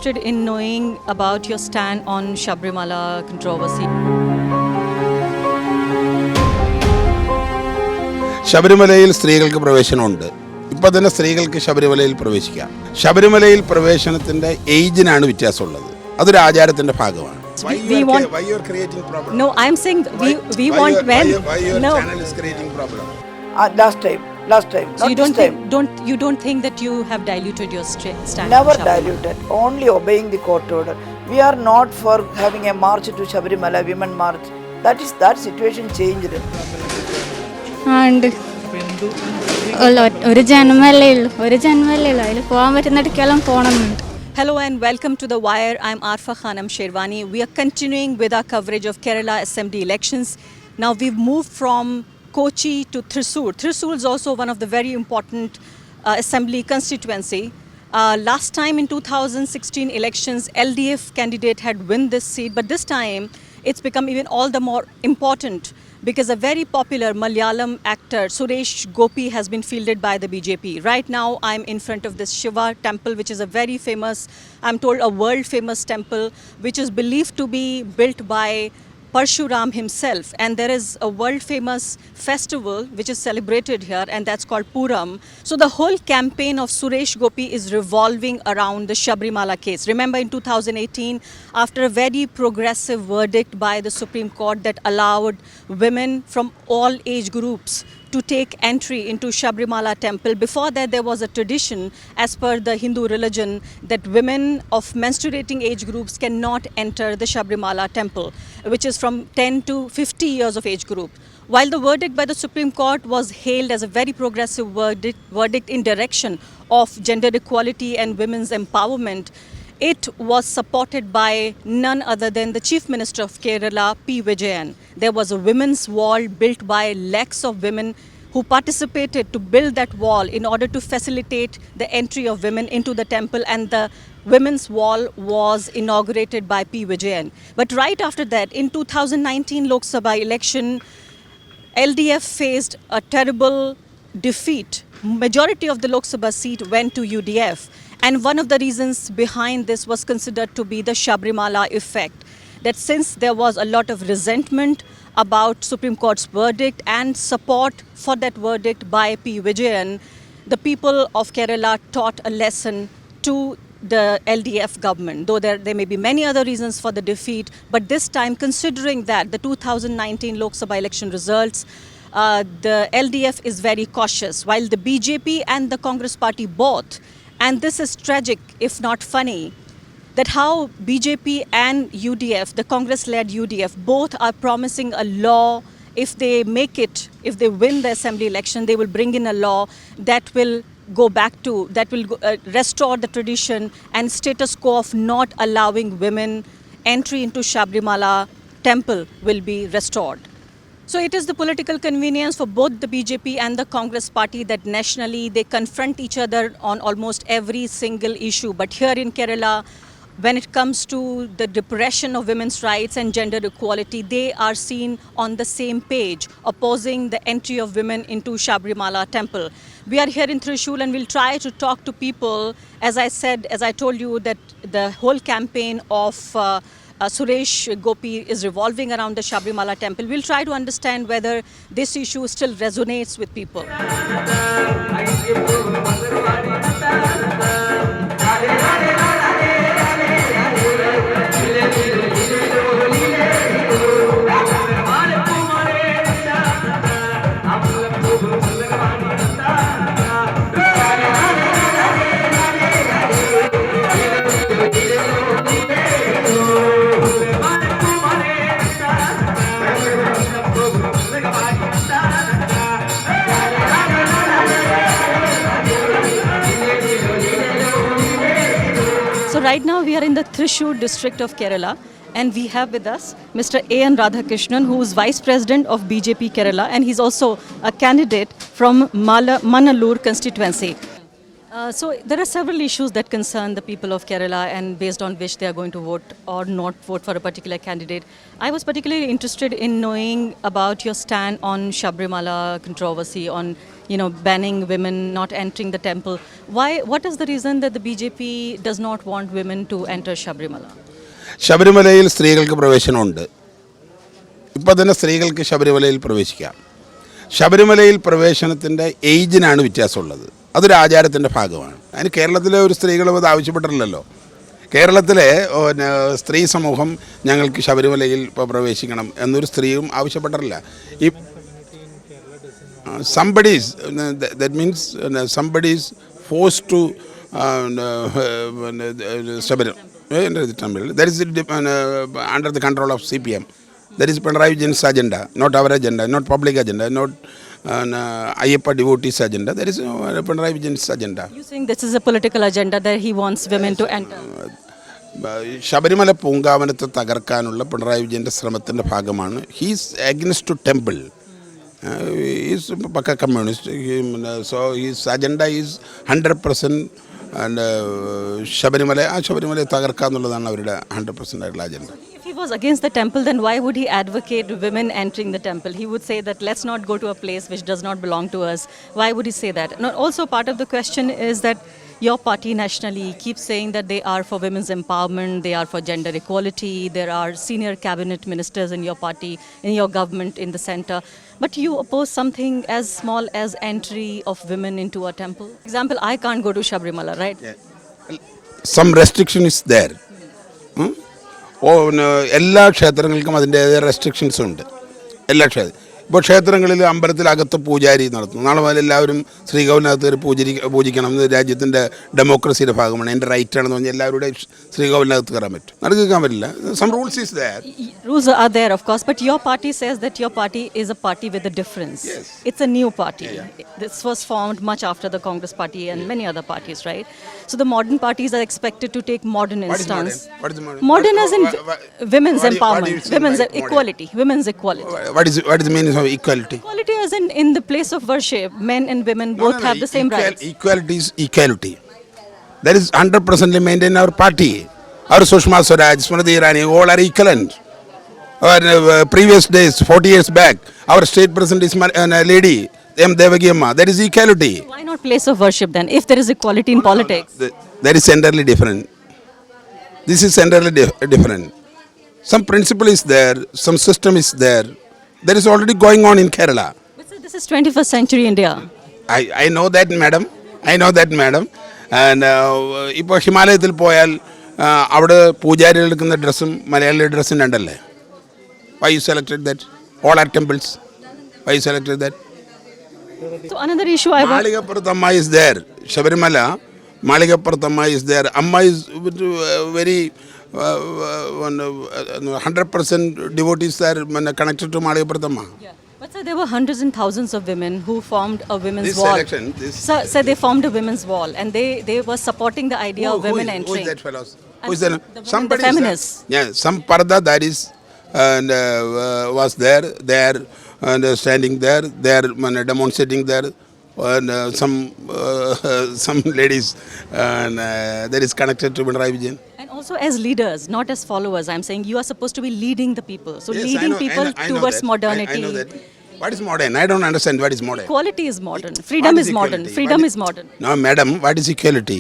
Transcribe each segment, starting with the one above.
interested in knowing about your stand on Sabrimala controversy. ശബരിമലയിൽ സ്ത്രീകൾക്ക് പ്രവേശനമുണ്ട്. ഇപ്പോൾ തന്നെ സ്ത്രീകൾക്ക് ശബരിമലയിൽ പ്രവേശിക്കാം. ശബരിമലയിൽ പ്രവേശനത്തിന്റെ ഏജിനാണ് വ്യത്യാസമുള്ളത്. അതൊരു ആചാരത്തിന്റെ ഭാഗമാണ്. Why you are creating problem? No, I am saying we want when. Why your No. channel is creating problem? Last time, So not this time. you don't think that you have diluted your stand? Never on Sabrimala? diluted. Only obeying the court order. We are not for having a march to Sabrimala, women march. That situation changed. ഉണ്ട് ഒരു ജന്മല്ലേ ഉള്ളൂ അതിൽ പോകാൻ പറ്റുന്നിടക്കെല്ലാം പോകണമെന്നുണ്ട്. Hello and welcome to The Wire. I'm Arfa Khanam Sherwani. We are continuing with our coverage of Kerala Assembly elections. Now we've moved from Kochi to Thrissur. Thrissur is also one of the very important assembly constituency. Last time in 2016 elections, LDF candidate had won this seat, but this time it's become even all the more important because a very popular Malayalam actor, Suresh Gopi, has been fielded by the BJP. Right now, I'm in front of this Shiva temple, which is a very famous, I'm told a world famous temple, which is believed to be built by Parshuram himself, and there is a world famous festival which is celebrated here, and that's called Puram. So the whole campaign of Suresh Gopi is revolving around the Sabrimala case. Remember in 2018, after a very progressive verdict by the Supreme Court that allowed women from all age groups to take entry into Sabrimala temple. Before that, there was a tradition as per the Hindu religion that women of menstruating age groups cannot enter the Sabrimala temple, which is from 10 to 50 years of age group. While the verdict by the Supreme Court was hailed as a very progressive verdict in direction of gender equality and women's empowerment, it was supported by none other than the Chief Minister of Kerala, P. Vijayan. There was a women's wall built by lakhs of women who participated to build that wall in order to facilitate the entry of women into the temple, and the women's wall was inaugurated by P. Vijayan. But right after that, in 2019 Lok Sabha election, LDF faced a terrible defeat. Majority of the Lok Sabha seat went to UDF. And one of the reasons behind this was considered to be the Sabrimala effect. That since there was a lot of resentment about Supreme Court's verdict and support for that verdict by P. Vijayan, the people of Kerala taught a lesson to the LDF government. Though there may be many other reasons for the defeat, but this time, considering that the 2019 Lok Sabha election results, the LDF is very cautious, while the BJP and the Congress party both. And this is tragic, if not funny, that how BJP and UDF, the Congress-led UDF, both are promising a law. If they make it, if they win the assembly election, they will bring in a law that will go back to, that will restore the tradition and status quo of not allowing women entry into Sabrimala temple will be restored. So it is the political convenience for both the BJP and the Congress party that nationally they confront each other on almost every single issue. But here in Kerala, when it comes to the depression of women's rights and gender equality, they are seen on the same page, opposing the entry of women into Sabrimala temple. We are here in Thrissur and we'll try to talk to people. As I told you, that the whole campaign of Suresh Gopi is revolving around the Sabrimala temple. We'll try to understand whether this issue still resonates with people. Right now we are in the Thrissur district of Kerala, and we have with us Mr. A.N. Radhakrishnan, who is Vice President of BJP Kerala, and he's also a candidate from Manalur constituency. So there are several issues that concern the people of Kerala and based on which they are going to vote or not vote for a particular candidate. I was particularly interested in knowing about your stand on Sabrimala controversy, on banning women not entering the temple. What is the reason that the BJP does not want women to enter Sabrimala? ശബരിമലയിൽ സ്ത്രീകൾക്ക് പ്രവേശനമുണ്ട്. ഇപ്പോൾ തന്നെ സ്ത്രീകൾക്ക് ശബരിമലയിൽ പ്രവേശിക്കാം. ശബരിമലയിൽ പ്രവേശനത്തിൻ്റെ ഏജിനാണ് വ്യത്യാസമുള്ളത്. അതൊരു ആചാരത്തിൻ്റെ ഭാഗമാണ്. അതിന് കേരളത്തിലെ ഒരു സ്ത്രീകളും അത് ആവശ്യപ്പെട്ടിട്ടില്ലല്ലോ. കേരളത്തിലെ സ്ത്രീ സമൂഹം ഞങ്ങൾക്ക് ശബരിമലയിൽ ഇപ്പോൾ പ്രവേശിക്കണം എന്നൊരു സ്ത്രീയും ആവശ്യപ്പെട്ടിട്ടില്ല. ഈ somebody's that means somebody's forced to that is under the control of CPM. That is Pinarayi Vijayan's agenda, not our agenda, not public agenda, not Ayyappa devotees agenda. That is Pinarayi Vijayan's agenda. You think this is a political agenda that he wants women to enter? Sabarimala പൂങ്കാവനത്തെ തകർക്കാനുള്ള പിണറായി വിജയൻ്റെ ശ്രമത്തിൻ്റെ ഭാഗമാണ്. He's against to temple. He's a communist. So his agenda is 100% and Sabarimala തകർക്കുക എന്നുള്ളതാണ് അവരുടെ 100% ആയിട്ടുള്ള അജണ്ട. If he was against the temple, then why would he advocate women entering the temple? He would say that let's not go to a place which does not belong to us. Why would he say that? Now, also part of the question is that your party nationally keeps saying that they are for women's empowerment, they are for gender equality, there are senior cabinet ministers in your party, in your government, in the center. But you oppose something as small as entry of women into a temple. For example, I can't go to Sabrimala, right? Yeah. Some restriction is there. എല്ലാ ക്ഷേത്രങ്ങൾക്കും അതിൻ്റേതായ restrictions ഉണ്ട്. എല്ലാ ഇപ്പോൾ ക്ഷേത്രങ്ങളിൽ അമ്പലത്തിലകത്ത് പൂജാരി നടത്തുന്നു. നാളെ മുതൽ എല്ലാവരും ശ്രീകോവിലിനകത്ത് കയറി പൂജിക്കണം എന്ന് രാജ്യത്തിൻ്റെ ഡെമോക്രസിയുടെ ഭാഗമാണ്. എൻ്റെ റൈറ്റ് ആണെന്ന് പറഞ്ഞാൽ എല്ലാവരുടെയും ശ്രീകോവിലിനകത്ത് കയറാൻ പറ്റും. നടക്കാൻ പറ്റില്ല. Some rules is there. Rules are there, of course, but your party says that your party is a party with a difference. Yes. It's a new party. Yeah. This was formed much after the Congress party and many other parties, right? So the modern parties are expected to take modern instance. What is modern? Modern as in women's what do you empowerment, say women's by modern? equality, women's equality. What is the meaning of equality? Equality as in the place of worship, men and women both have the same rights. Equality is equality. That is 100% maintained in our party. Our Sushma Swaraj, Smriti Irani, all are equivalent. Previous days, 40 years back, our state president is a lady, M. Devagi Amma. That is equality. So why not place of worship then, if there is equality in politics? That is entirely different. This is entirely different. Some principle is there, some system is there. That is already going on in Kerala. But sir, this is 21st century India. I know that, madam. I know that, madam. And ഇപ്പോൾ ഹിമാലയത്തിൽ പോയാൽ അവിടെ പൂജാരികൾ എടുക്കുന്ന ഡ്രസ്സും മലയാളിയുടെ ഡ്രസ്സും രണ്ടല്ലേ? Why you selected that? All are temples. Why you selected that? So another issue I want... Maligapurath Amma is there. Sabrimala, Maligapurath Amma is there. Amma is very 100% devotees are connected to Maligapurath Amma. Yeah. But sir, there were hundreds and thousands of women who formed a women's This wall. election, Sir, they formed a women's wall and they were supporting the idea of women entering. Who is that fellow? And Who is that? the Somebody feminists. Yeah, some parda that is and was there. They are standing there. They are demonstrating there. And some ladies that is connected to Pinarayi Vijayan. And also as leaders, not as followers. I'm saying you are supposed to be leading the people. So Yes, leading people I know towards that. modernity. I know that. What is modern? I don't understand what is modern. Equality is modern. Freedom What is is modern. equality? Freedom is modern. No, madam, what is equality?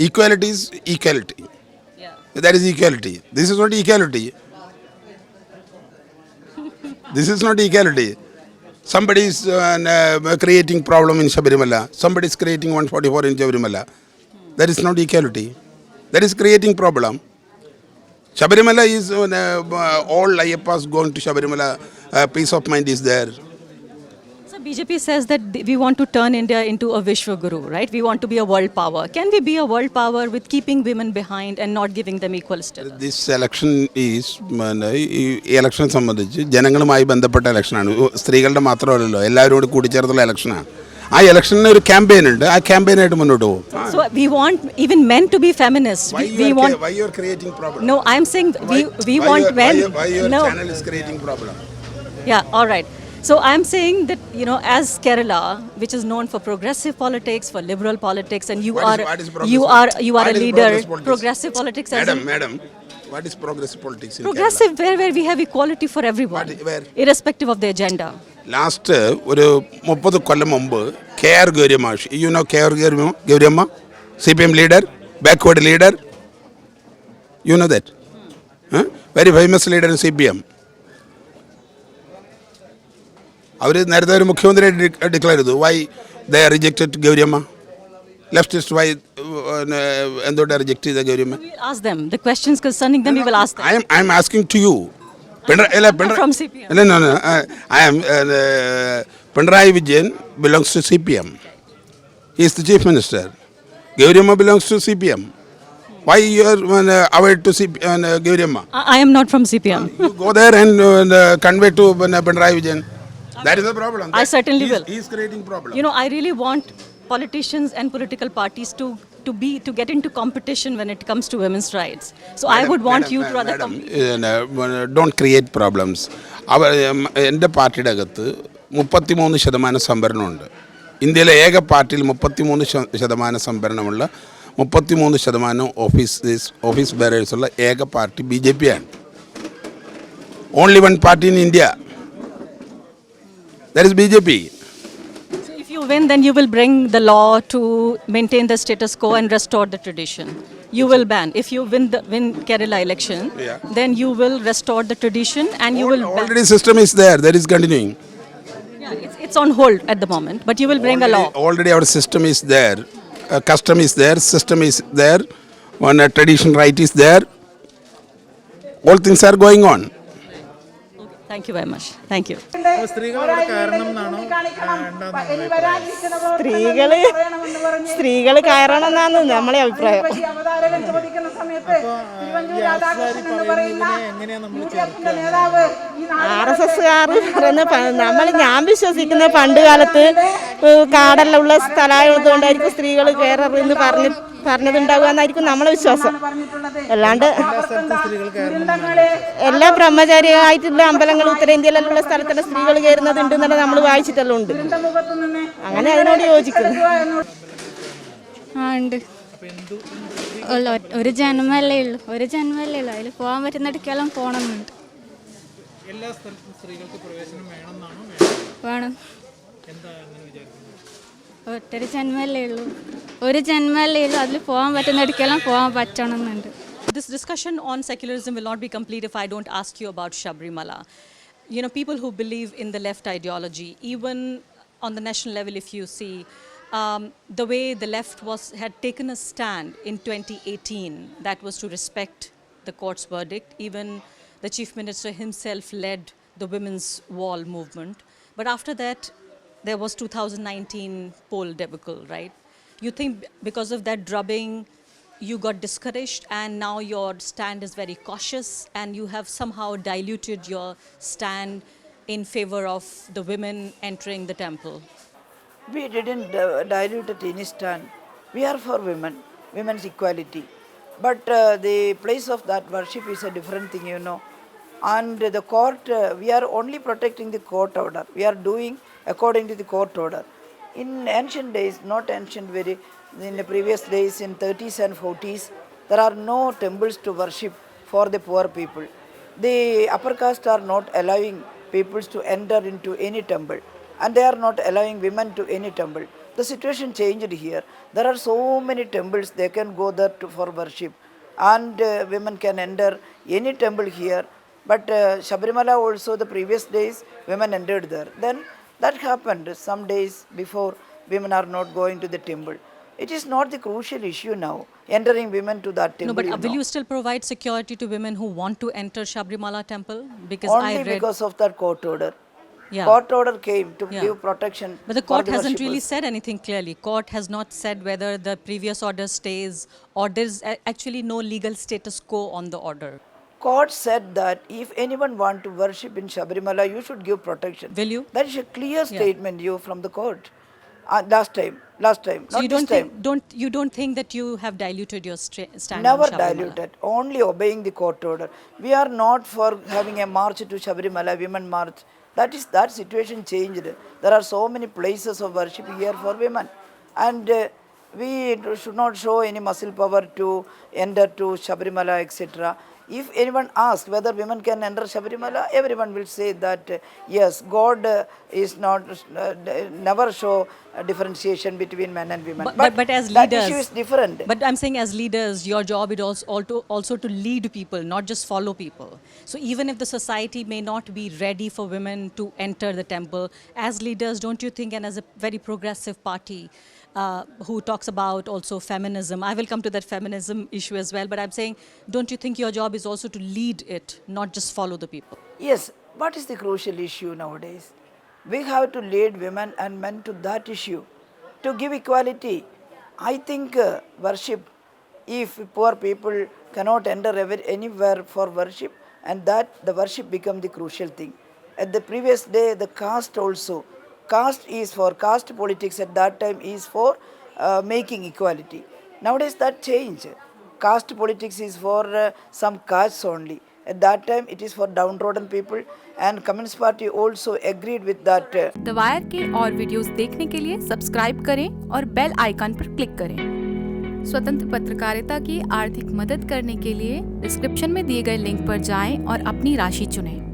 Equality is equality. Yeah. That is equality. This is not equality. This is not equality. Somebody is creating problem in Sabrimala. Somebody is creating 144 in Sabrimala. That is not equality. That is creating problem. Sabrimala is all Ayyappas going to Sabrimala. Peace of mind is there. So BJP says that we want to turn India into a Vishwa Guru, right? We want to be a world power. Can we be a world power with keeping women behind and not giving them equal status? This election is ഈ election സംബന്ധിച്ച് ജനങ്ങളുമായി ബന്ധപ്പെട്ട ഇലക്ഷനാണ്. സ്ത്രീകളുടെ മാത്രമല്ലല്ലോ, എല്ലാവരും കൂടി കൂടിച്ചേർത്തുള്ള ഇലക്ഷനാണ്. ആ ഇലക്ഷന് ഒരു ക്യാമ്പയിൻ ഉണ്ട്. ആ ക്യാമ്പയിനായിട്ട് മുന്നോട്ട് പോകും. So we want even men to be feminists. Why you are creating problem? No, I'm saying we want men. Why your No. channel is creating problem? Yeah, all right. So I'm saying that, you know, as Kerala, which is known for progressive politics, for liberal politics, and What is you progressive? are a What is leader. politics? Progressive politics as in Madam, what is progressive politics in Kerala? progressive, where we have equality for everyone, Where? irrespective of the agenda. Last ഒരു 30 കൊല്ലം മുമ്പ് KR Gouriamma, you know KR Gouriamma, CPM leader, backward leader, you know that, very famous leader in CPM. അവർ നേരത്തെ ഒരു മുഖ്യമന്ത്രി declare ചെയ്തു. Why they rejected Gouriamma? Leftist why എന്തുകൊണ്ടാണ് reject ചെയ്ത Gouriamma? We will ask them the questions concerning them. We will ask them. I am asking to you. From CPM. No. I am Pinarayi Vijayan belongs to CPM. He is the chief minister. Gauriamma belongs to CPM. Why you are away to CPM, Gauriamma? I am not from CPM. You go there and convey to Pinarayi Vijayan. That is the problem. I certainly will. He is creating problem. You know, I really want politicians and political parties to get into competition when it comes to women's rights. So I would want you to rather don't create problems. എൻ്റെ പാർട്ടിയുടെ അകത്ത് 33% സംവരണമുണ്ട്. ഇന്ത്യയിലെ ഏക പാർട്ടിയിൽ 33% സംവരണമുള്ള 33% office ബെയറേഴ്സുള്ള ഏക party BJP ആണ്. Only one party in India. That is BJP. So if you win, then you will bring the law to maintain the status quo and restore the tradition. You will ban. If you win Kerala election, then you will restore the tradition and you will ban. Already system is there. That is continuing. Yeah, it's on hold at the moment, but you will bring a law. Already our system is there. Custom is there. System is there. One tradition right is there. All things are going on. Thank you very much. Thank you. സ്ത്രീകൾ കയറണം എന്നാണ് നമ്മളെ അഭിപ്രായം. RSSകാർ പറയുന്ന ഞാൻ വിശ്വസിക്കുന്ന പണ്ട് കാലത്ത് കാടെല്ലാം ഉള്ള സ്ഥലമായതുകൊണ്ടായിരിക്കും സ്ത്രീകൾ കയറെന്ന് പറഞ്ഞതുണ്ടാവുക എന്നായിരിക്കും നമ്മളെ വിശ്വാസം. അല്ലാണ്ട് എല്ലാ ബ്രഹ്മചാരിയായിട്ടുള്ള അമ്പലങ്ങൾ ഉത്തരേന്ത്യയിലുള്ള സ്ഥലത്തുള്ള സ്ത്രീകൾ കയറുന്നതുണ്ട് എന്നുള്ളത് നമ്മൾ വായിച്ചിട്ടെല്ലാം ഉണ്ട്. അങ്ങനെ അതിനോട് യോജിക്കുന്നു. ഉണ്ട്. ഒരു ജന്മല്ലേ ഉള്ളൂ, അതിൽ പോകാൻ പറ്റുന്നിടക്കെല്ലാം പോകണമെന്നുണ്ട്. വേണം. ഒറ്റൊരു ജന്മല്ലേ ഉള്ളൂ, അതിൽ പോകാൻ പറ്റുന്നിടക്കെല്ലാം പോകാൻ പറ്റണമെന്നുണ്ട്. This discussion on secularism will not be complete if I don't ask you about Sabrimala. You know, people who believe in the left ideology, even on the national level, if you see, the way the left had taken a stand in 2018, that was to respect the court's verdict. Even the chief minister himself led the women's wall movement. But after that, there was 2019 poll debacle, right? You think because of that drubbing, you got discouraged and now your stand is very cautious and you have somehow diluted your stand in favor of the women entering the temple? We didn't dilute any stand. We are for women's equality. But the place of that worship is a different thing, you know. And the court, we are only protecting the court order. We are doing according to the court order. In ancient days, not ancient, in the previous days, in 30s and 40s, there are no temples to worship for the poor people. The upper caste are not allowing people to enter into any temple, and they are not allowing women to any temple. The situation changed here. There are so many temples, they can go there for worship, and women can enter any temple here. But Sabrimala also, the previous days, women entered there. Then that happened some days before. Women are not going to the temple. It is not the crucial issue now, entering women to that temple. No, but will you still provide security to women who want to enter Sabrimala temple? Because only because of that court order. Yeah. Court order came to give protection. But the court hasn't really said anything clearly. Court has not said whether the previous order stays or there's actually no legal status quo on the order. Court said that if anyone want to worship in Sabrimala, you should give protection. Will you? That is a clear statement from the court. Last time, so not this time. You don't think that you have diluted your stand? Never on Sabrimala? diluted. Only obeying the court order. We are not for having a march to Sabrimala, women march. That situation changed. There are so many places of worship here for women, and we should not show any muscle power to enter to Sabrimala, etc. If anyone asks whether women can enter Sabrimala, everyone will say that yes, God is not never show differentiation between men and women. But as that leaders, issue is different. But I'm saying as leaders, your job is also to lead people, not just follow people. So even if the society may not be ready for women to enter the temple, as leaders, don't you think, and as a very progressive party who talks about also feminism, I will come to that feminism issue as well, but I'm saying, don't you think your job is also to lead it, not just follow the people? Yes, what is the crucial issue nowadays? We have to lead women and men to that issue, to give equality. I think worship, if poor people cannot enter anywhere for worship, and that the worship become the crucial thing. At the previous day, the caste also, caste politics at that time is for making equality. Nowadays that changed. Caste politics is for some castes only. At that time it is for downtrodden people, and Communist Party also agreed with that. The wire के और videos देखने के लिए subscribe करें और bell icon पर click करें। स्वतंत्र पत्रकारिता की आर्थिक मदद करने के लिए डिस्क्रिप्शन में दिए गए लिंक पर जाएं और अपनी राशि चुनें।